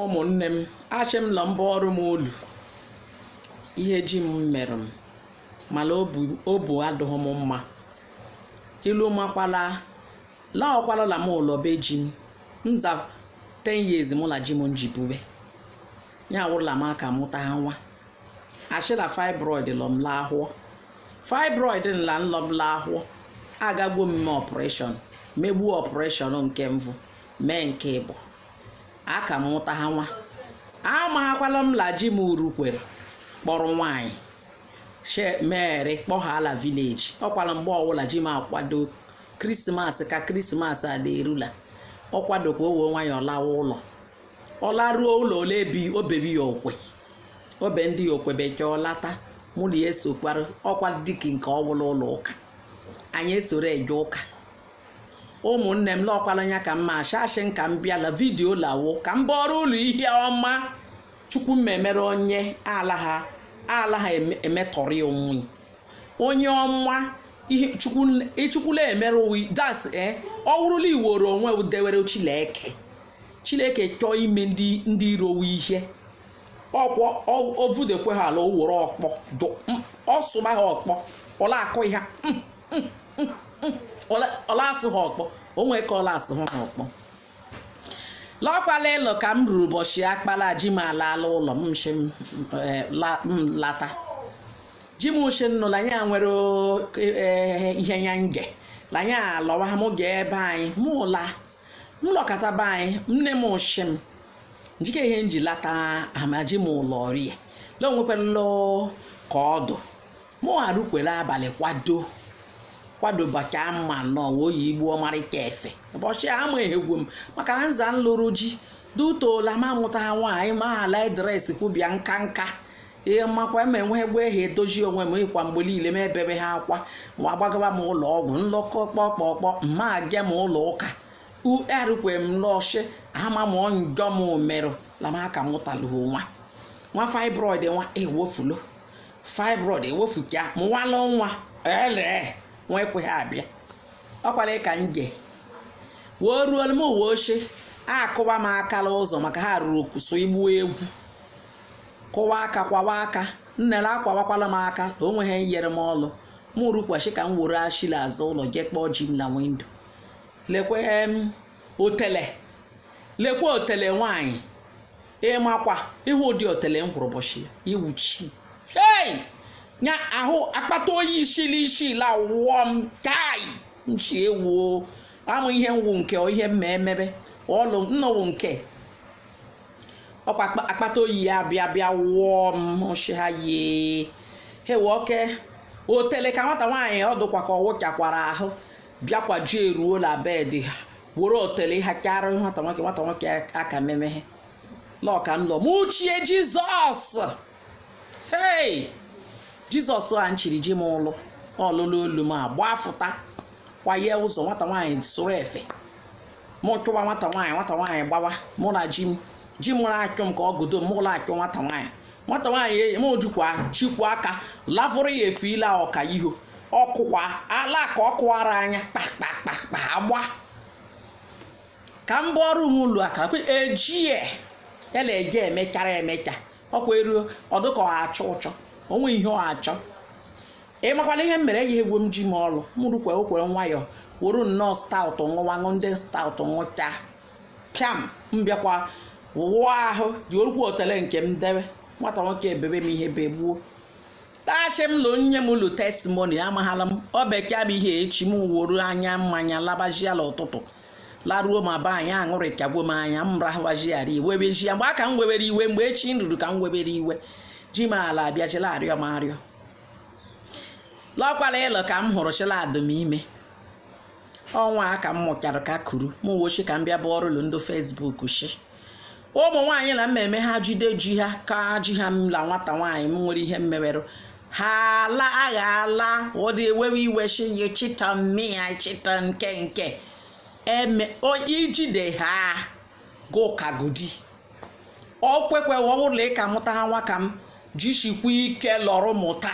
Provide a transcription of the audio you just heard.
ụmụnne m achị m lọ mbọ ọrụ m olu ihe ji m mere m mana obu adụghị m mma ilu makwala la ọkwala la m ụlọ be ji m nza 10 years mụ la ji m njibube ya wụrụla m aka mụta ha nwa ashịla fibroid lọ m la ahụọ fibroid nla nlọ m la ahụọ agagbo m operation megbuo operation nke mvụ mee nke ịbụ aka mụta ha nwa amaghakwala m la ji m urukwere kpọrọ nwanyị mere kpọhala village ọkwala mgbe ọwụla ji m akwado krismas ka krismas adịrula ọkwado ka o wee nwanyị ọlawa ụlọ ọlaruo ụlọ ole bi obebi ya okwe obe ndị okwe bekee ọlata mụ na ya esokwara ọkwa dịka nke ọwụla ụlọ ụka anyị esoro eje ụka ụmụnne m lọkwala anya ka mma ashashị nka m bịala vidiyo lawo ka m bọrọ ụlọ ihe ọma chukwu mmemere onye ala ha emetọrị onwe onye ọma ihe chukwula emere owi das ọ wụrụla iworo onwe udewere Chineke chọọ ime ndị irowe ihe ọkwọ ovudekwe ha ala owere ọkpọ ọ sụba ha ọkpọ ọla akụ ha ọla asụ ha ọkpọ onwe ka ọla asụ ha ọkpọ lọkwala ịlụ ka m ruru ụbọchị akpala ji m alala ụlọ m lata ji m uche nụ lanya nwere ihe nya nge lanya alọwa m ga ebe anyị m lọkata be anyị nne m uche m njike ihe nji lata amaji m ụlọ rie la onwekwalụ ka ọdụ mụ arụkwere abalị kwado bacha mma nọ oyi igbo ọmarịcha efe ụbọchị ama egwu m maka na nza nlụrụ ji dutola ma mụta ha nwaanyị ma ala adreesị kwubịa nka ihe makwa eme enwe egbe ha edozi onwe m ịkwa mgbe niile m ebebe ha akwa ma agbagaba m ụlọ ọgwụ nlọkọ kpọkpọkpọ mma aga m ụlọ ụka arụkwe m n'ọchị ama m njọ m merụ lamaka mụtalụ nwa fibroid nwa ewofulo fibroid ewofuka m nwalụ nwa nwa ekweghị abịa ọkwala ka nje wee ruo m uwe oche akụwa m akala ụzọ maka ha ruru kwụsụ igbu egwu kụwa aka kwawa aka nnele akwawakwala m aka na o nweghị nyere m ọlụ m rukwachi ka m were ashila azụ ụlọ jee kpọọ ji m na windo lekwe otele nwanyị ịmakwa ihe ụdị otele m hụrụ ụbọchị iwuchi nya ahụ akpata oyi isi la wụọ m kai nchi ewuo amụ ihe ngwụ nke ihe mma emebe ọlụ nnọwụ nke ọkwa akpata oyi ya bịa wụọ m oshi ha ye hewe oke otele ka nwata nwaanyị ọdụkwa ka ọwụchakwara ahụ bịakwa ji eruo la bed ha were otele ha chara nwata nwoke aka memeghe lọka nlọ m uchie Jizọs Jizọs a nchiri ji m ọlụlụ olu m agbafụta kwaye ụzọ nwata nwaanyị sụrụ efe mụ chụwa nwata nwaanyị gbawa mụ na ji m na-achụ m ka ọ godo m ụlọ achụ nwata nwaanyị m jikwa chikwa aka lavụrụ ya efe ile ọka iho ọkụkwa ala ka ọ kụwara anya kpakpakpakpa agba ka m bọọrụ m ụlọ aka ejie ya na-eje emecha ọkwa eruo ọdụka ọ achọ ụchọ onwe ihe ọ achọ ịmakwala ihe mere ya egwu m ji m ọlụ m rukwe okwe nwayọ wuru nnọọ stout ṅụwaṅụ ndị stout ṅụcha pịam mbịakwa wụwa ahụ ji orukwu otele nke m debe nwata nwoke ebebe m ihe begbuo tachi m lụ nye m ụlọ testimoni amaghala m ọ bekee bụ ihe echi m wuru anya mmanya labajiala ụtụtụ laruo ma be anyị aṅụrịkagbuo m anya m rahụwajiara iwebejia mgbe aka m webere iwe mgbe echi m ruru ka m webere iwe ji m ala abịachila arịọ m arịọ lọkwala ịlọ ka m hụrụ chila adụm ime ọnwa ka m mụchara ka kuru m wochi ka m bịa bụ ọrụlụ ndị Facebook shi ụmụ nwaanyị na mmemme ha jide ji ha ka ji ha m la nwata nwaanyị m nwere ihe mmemerụ ha aghala ụdị ewewe iwe shi yi chita mmịa chita nke ijide ha gụkagodi ọ kwekwe ọwụlụ ịka mụta ha nwa ka m jishikwa ike lọrọ mụta